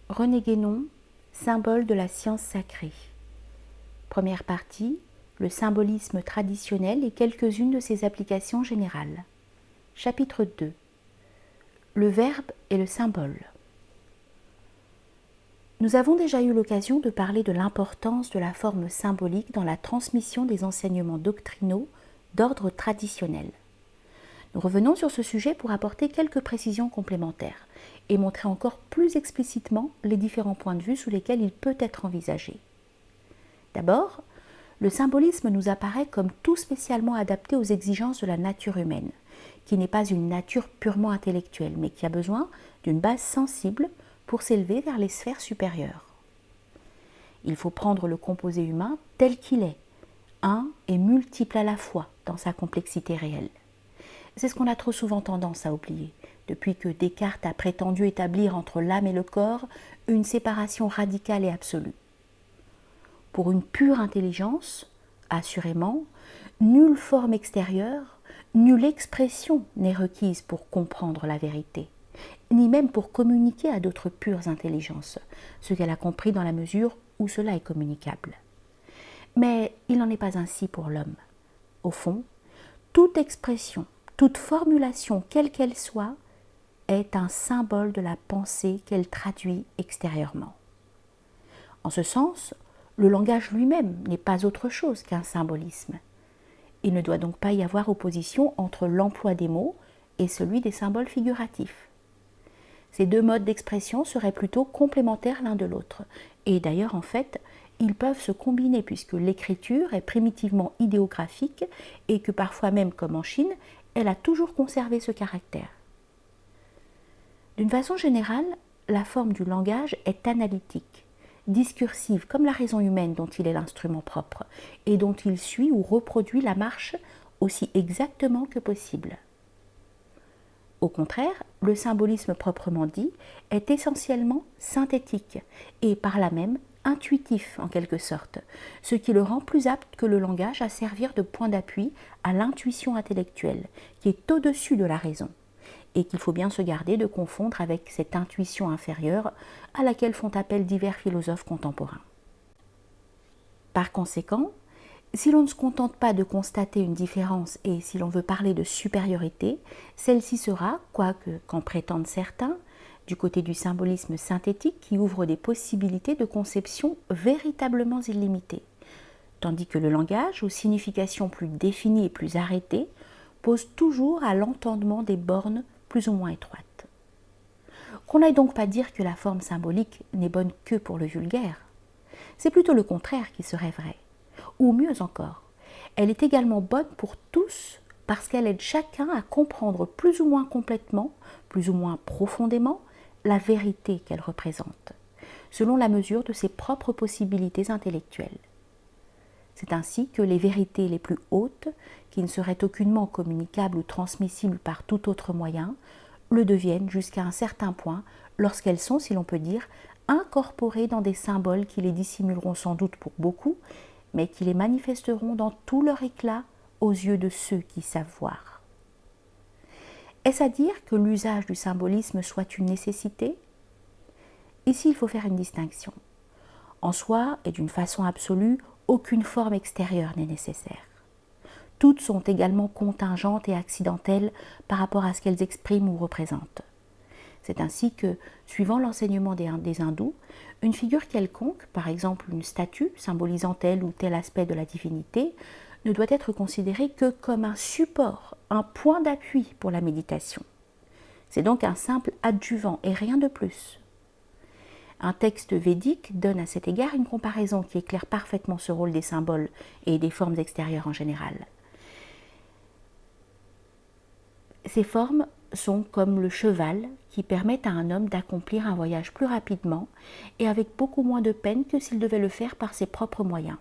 René Guénon, symbole de la science sacrée. Première partie, le symbolisme traditionnel et quelques-unes de ses applications générales. Chapitre 2. Le verbe et le symbole. Nous avons déjà eu l'occasion de parler de l'importance de la forme symbolique dans la transmission des enseignements doctrinaux d'ordre traditionnel. Nous revenons sur ce sujet pour apporter quelques précisions complémentaires et montrer encore plus explicitement les différents points de vue sous lesquels il peut être envisagé. D'abord, le symbolisme nous apparaît comme tout spécialement adapté aux exigences de la nature humaine, qui n'est pas une nature purement intellectuelle, mais qui a besoin d'une base sensible pour s'élever vers les sphères supérieures. Il faut prendre le composé humain tel qu'il est, un et multiple à la fois dans sa complexité réelle. C'est ce qu'on a trop souvent tendance à oublier, depuis que Descartes a prétendu établir entre l'âme et le corps une séparation radicale et absolue. Pour une pure intelligence, assurément, nulle forme extérieure, nulle expression n'est requise pour comprendre la vérité, ni même pour communiquer à d'autres pures intelligences, ce qu'elle a compris dans la mesure où cela est communicable. Mais il n'en est pas ainsi pour l'homme. Au fond, toute expression, toute formulation, quelle qu'elle soit, est un symbole de la pensée qu'elle traduit extérieurement. En ce sens, le langage lui-même n'est pas autre chose qu'un symbolisme. Il ne doit donc pas y avoir opposition entre l'emploi des mots et celui des symboles figuratifs. Ces deux modes d'expression seraient plutôt complémentaires l'un de l'autre. Et d'ailleurs, en fait, ils peuvent se combiner puisque l'écriture est primitivement idéographique et que parfois même, comme en Chine, elle a toujours conservé ce caractère. D'une façon générale, la forme du langage est analytique, discursive comme la raison humaine dont il est l'instrument propre et dont il suit ou reproduit la marche aussi exactement que possible. Au contraire, le symbolisme proprement dit est essentiellement synthétique et par là même intuitif en quelque sorte, ce qui le rend plus apte que le langage à servir de point d'appui à l'intuition intellectuelle, qui est au-dessus de la raison, et qu'il faut bien se garder de confondre avec cette intuition inférieure à laquelle font appel divers philosophes contemporains. Par conséquent, si l'on ne se contente pas de constater une différence et si l'on veut parler de supériorité, celle-ci sera, quoique qu'en prétendent certains, du côté du symbolisme synthétique qui ouvre des possibilités de conception véritablement illimitées, tandis que le langage, aux significations plus définies et plus arrêtées, pose toujours à l'entendement des bornes plus ou moins étroites. Qu'on n'aille donc pas dire que la forme symbolique n'est bonne que pour le vulgaire. C'est plutôt le contraire qui serait vrai. Ou mieux encore, elle est également bonne pour tous parce qu'elle aide chacun à comprendre plus ou moins complètement, plus ou moins profondément, la vérité qu'elle représente, selon la mesure de ses propres possibilités intellectuelles. C'est ainsi que les vérités les plus hautes, qui ne seraient aucunement communicables ou transmissibles par tout autre moyen, le deviennent jusqu'à un certain point lorsqu'elles sont, si l'on peut dire, incorporées dans des symboles qui les dissimuleront sans doute pour beaucoup, mais qui les manifesteront dans tout leur éclat aux yeux de ceux qui savent voir. Est-ce à dire que l'usage du symbolisme soit une nécessité ? Ici, il faut faire une distinction. En soi, et d'une façon absolue, aucune forme extérieure n'est nécessaire. Toutes sont également contingentes et accidentelles par rapport à ce qu'elles expriment ou représentent. C'est ainsi que, suivant l'enseignement des hindous, une figure quelconque, par exemple une statue symbolisant tel ou tel aspect de la divinité, ne doit être considérée que comme un support, un point d'appui pour la méditation. C'est donc un simple adjuvant et rien de plus. Un texte védique donne à cet égard une comparaison qui éclaire parfaitement ce rôle des symboles et des formes extérieures en général. Ces formes sont comme le cheval qui permettent à un homme d'accomplir un voyage plus rapidement et avec beaucoup moins de peine que s'il devait le faire par ses propres moyens.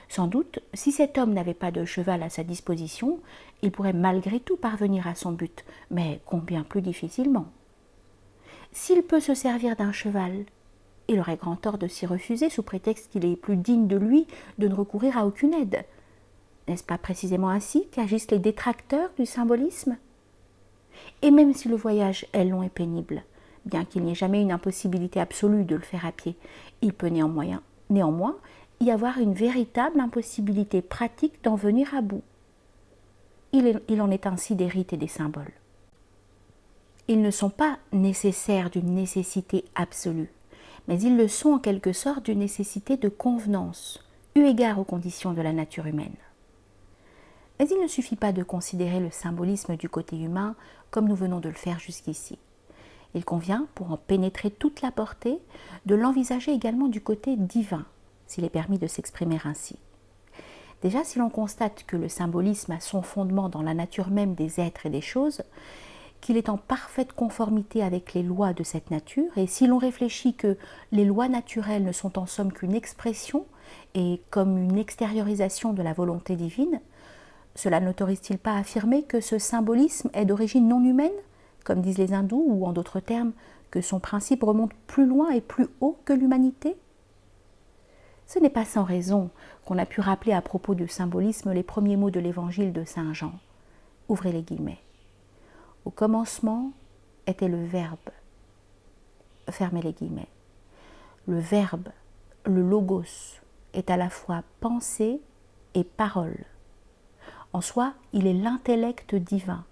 Sans doute, si cet homme n'avait pas de cheval à sa disposition, il pourrait malgré tout parvenir à son but, mais combien plus difficilement. S'il peut se servir d'un cheval, il aurait grand tort de s'y refuser sous prétexte qu'il est plus digne de lui de ne recourir à aucune aide. N'est-ce pas précisément ainsi qu'agissent les détracteurs du symbolisme ? Et même si le voyage est long et pénible, bien qu'il n'y ait jamais une impossibilité absolue de le faire à pied. Il peut néanmoins y avoir une véritable impossibilité pratique d'en venir à bout. Il en est ainsi des rites et des symboles. Ils ne sont pas nécessaires d'une nécessité absolue, mais ils le sont en quelque sorte d'une nécessité de convenance, eu égard aux conditions de la nature humaine. Mais il ne suffit pas de considérer le symbolisme du côté humain comme nous venons de le faire jusqu'ici. Il convient, pour en pénétrer toute la portée, de l'envisager également du côté divin, s'il est permis de s'exprimer ainsi. Déjà, si l'on constate que le symbolisme a son fondement dans la nature même des êtres et des choses, qu'il est en parfaite conformité avec les lois de cette nature, et si l'on réfléchit que les lois naturelles ne sont en somme qu'une expression et comme une extériorisation de la volonté divine, cela n'autorise-t-il pas à affirmer que ce symbolisme est d'origine non humaine, comme disent les hindous, ou en d'autres termes, que son principe remonte plus loin et plus haut que l'humanité? Ce n'est pas sans raison qu'on a pu rappeler à propos du symbolisme les premiers mots de l'évangile de Saint Jean. Ouvrez les guillemets. Au commencement était le Verbe. Fermez les guillemets. Le Verbe, le Logos, est à la fois pensée et parole. En soi, il est l'intellect divin,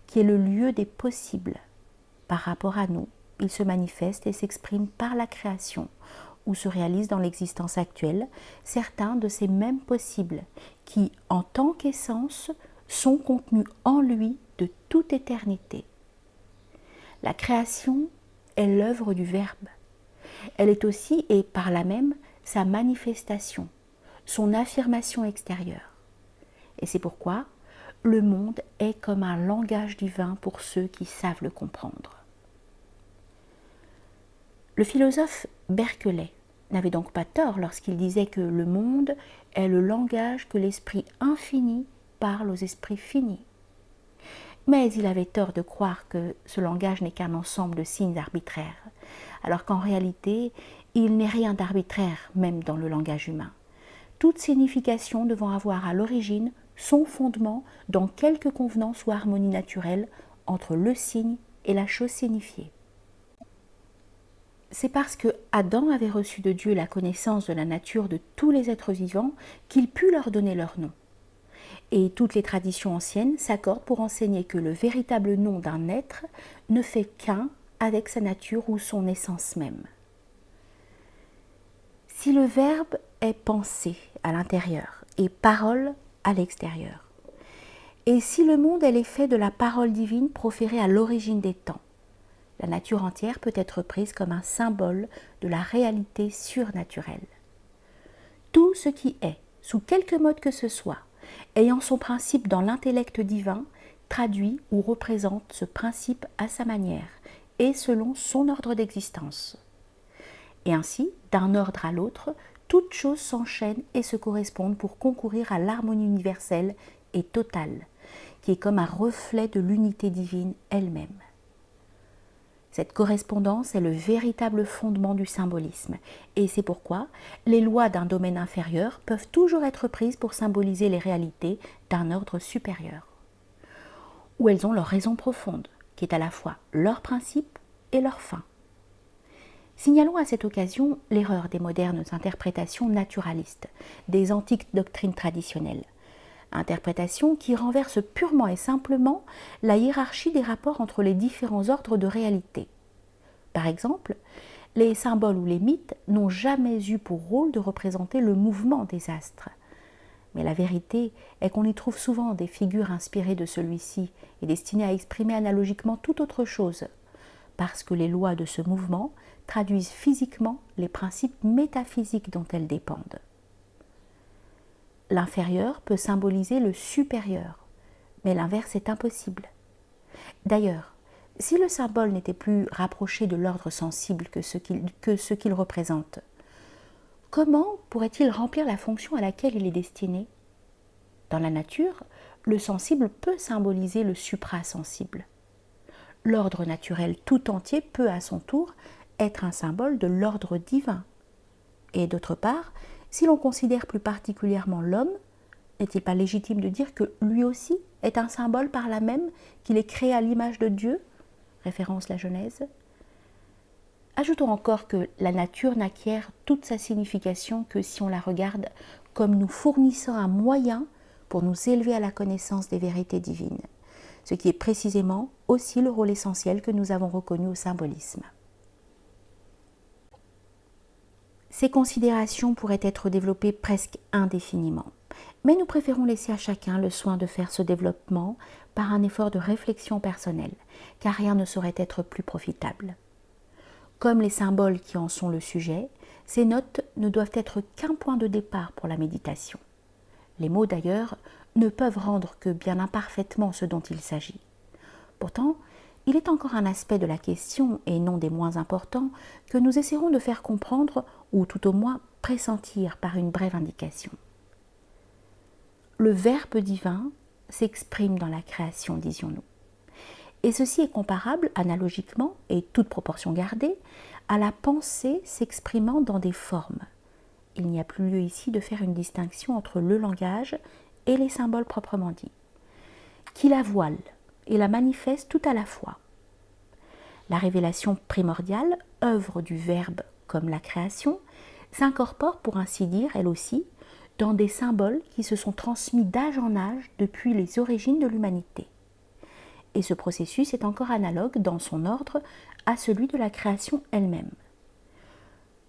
qui est le lieu des possibles. Par rapport à nous, il se manifeste et s'exprime par la création, où se réalisent dans l'existence actuelle certains de ces mêmes possibles, qui, en tant qu'essence, sont contenus en lui de toute éternité. La création est l'œuvre du Verbe. Elle est aussi, et par là même, sa manifestation, son affirmation extérieure. Et c'est pourquoi le monde est comme un langage divin pour ceux qui savent le comprendre. Le philosophe Berkeley n'avait donc pas tort lorsqu'il disait que le monde est le langage que l'esprit infini parle aux esprits finis. Mais il avait tort de croire que ce langage n'est qu'un ensemble de signes arbitraires, alors qu'en réalité, il n'est rien d'arbitraire même dans le langage humain. Toute signification devant avoir à l'origine son fondement dans quelque convenance ou harmonie naturelle entre le signe et la chose signifiée. C'est parce que Adam avait reçu de Dieu la connaissance de la nature de tous les êtres vivants qu'il put leur donner leur nom. Et toutes les traditions anciennes s'accordent pour enseigner que le véritable nom d'un être ne fait qu'un avec sa nature ou son essence même. Si le Verbe est pensée à l'intérieur et parole à l'extérieur, et si le monde est l'effet de la parole divine proférée à l'origine des temps, la nature entière peut être prise comme un symbole de la réalité surnaturelle. Tout ce qui est, sous quelque mode que ce soit, ayant son principe dans l'intellect divin, traduit ou représente ce principe à sa manière et selon son ordre d'existence. Et ainsi, d'un ordre à l'autre, toutes choses s'enchaînent et se correspondent pour concourir à l'harmonie universelle et totale, qui est comme un reflet de l'unité divine elle-même. Cette correspondance est le véritable fondement du symbolisme, et c'est pourquoi les lois d'un domaine inférieur peuvent toujours être prises pour symboliser les réalités d'un ordre supérieur, où elles ont leur raison profonde, qui est à la fois leur principe et leur fin. Signalons à cette occasion l'erreur des modernes interprétations naturalistes, des antiques doctrines traditionnelles, interprétation qui renverse purement et simplement la hiérarchie des rapports entre les différents ordres de réalité. Par exemple, les symboles ou les mythes n'ont jamais eu pour rôle de représenter le mouvement des astres. Mais la vérité est qu'on y trouve souvent des figures inspirées de celui-ci et destinées à exprimer analogiquement toute autre chose, parce que les lois de ce mouvement traduisent physiquement les principes métaphysiques dont elles dépendent. L'inférieur peut symboliser le supérieur, mais l'inverse est impossible. D'ailleurs, si le symbole n'était plus rapproché de l'ordre sensible que ce qu'il représente, comment pourrait-il remplir la fonction à laquelle il est destiné? Dans la nature, le sensible peut symboliser le suprasensible. L'ordre naturel tout entier peut à son tour être un symbole de l'ordre divin. Et d'autre part, si l'on considère plus particulièrement l'homme, n'est-il pas légitime de dire que lui aussi est un symbole par là même qu'il est créé à l'image de Dieu? Référence la Genèse. Ajoutons encore que la nature n'acquiert toute sa signification que si on la regarde comme nous fournissant un moyen pour nous élever à la connaissance des vérités divines, ce qui est précisément aussi le rôle essentiel que nous avons reconnu au symbolisme. Ces considérations pourraient être développées presque indéfiniment, mais nous préférons laisser à chacun le soin de faire ce développement par un effort de réflexion personnelle, car rien ne saurait être plus profitable. Comme les symboles qui en sont le sujet, ces notes ne doivent être qu'un point de départ pour la méditation. Les mots d'ailleurs ne peuvent rendre que bien imparfaitement ce dont il s'agit. Pourtant, il est encore un aspect de la question, et non des moins importants, que nous essaierons de faire comprendre, ou tout au moins pressentir par une brève indication. Le Verbe divin s'exprime dans la création, disions-nous. Et ceci est comparable, analogiquement, et toute proportion gardée, à la pensée s'exprimant dans des formes. Il n'y a plus lieu ici de faire une distinction entre le langage et les symboles proprement dits, qui la voilent et la manifestent tout à la fois. La révélation primordiale, œuvre du Verbe comme la création, s'incorpore pour ainsi dire, elle aussi, dans des symboles qui se sont transmis d'âge en âge depuis les origines de l'humanité. Et ce processus est encore analogue dans son ordre à celui de la création elle-même.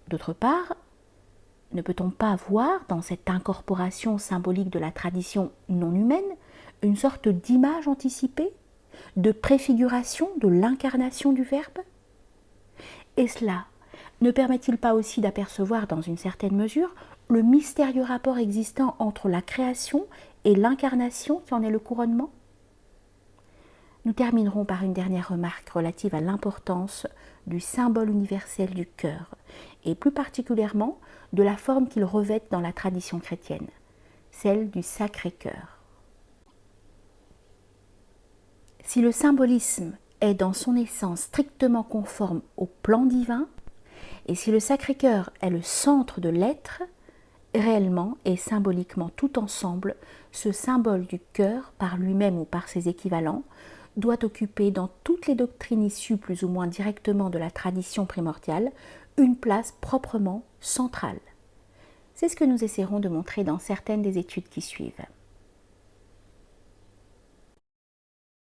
D'autre part, ne peut-on pas voir dans cette incorporation symbolique de la tradition non humaine une sorte d'image anticipée, de préfiguration de l'incarnation du Verbe? Et cela ne permet-il pas aussi d'apercevoir dans une certaine mesure le mystérieux rapport existant entre la création et l'incarnation qui en est le couronnement? Nous terminerons par une dernière remarque relative à l'importance du symbole universel du cœur, et plus particulièrement de la forme qu'il revêt dans la tradition chrétienne, celle du Sacré-Cœur. Si le symbolisme est dans son essence strictement conforme au plan divin, et si le Sacré-Cœur est le centre de l'être, réellement et symboliquement tout ensemble, ce symbole du cœur, par lui-même ou par ses équivalents, doit occuper dans toutes les doctrines issues plus ou moins directement de la tradition primordiale une place proprement centrale. C'est ce que nous essaierons de montrer dans certaines des études qui suivent.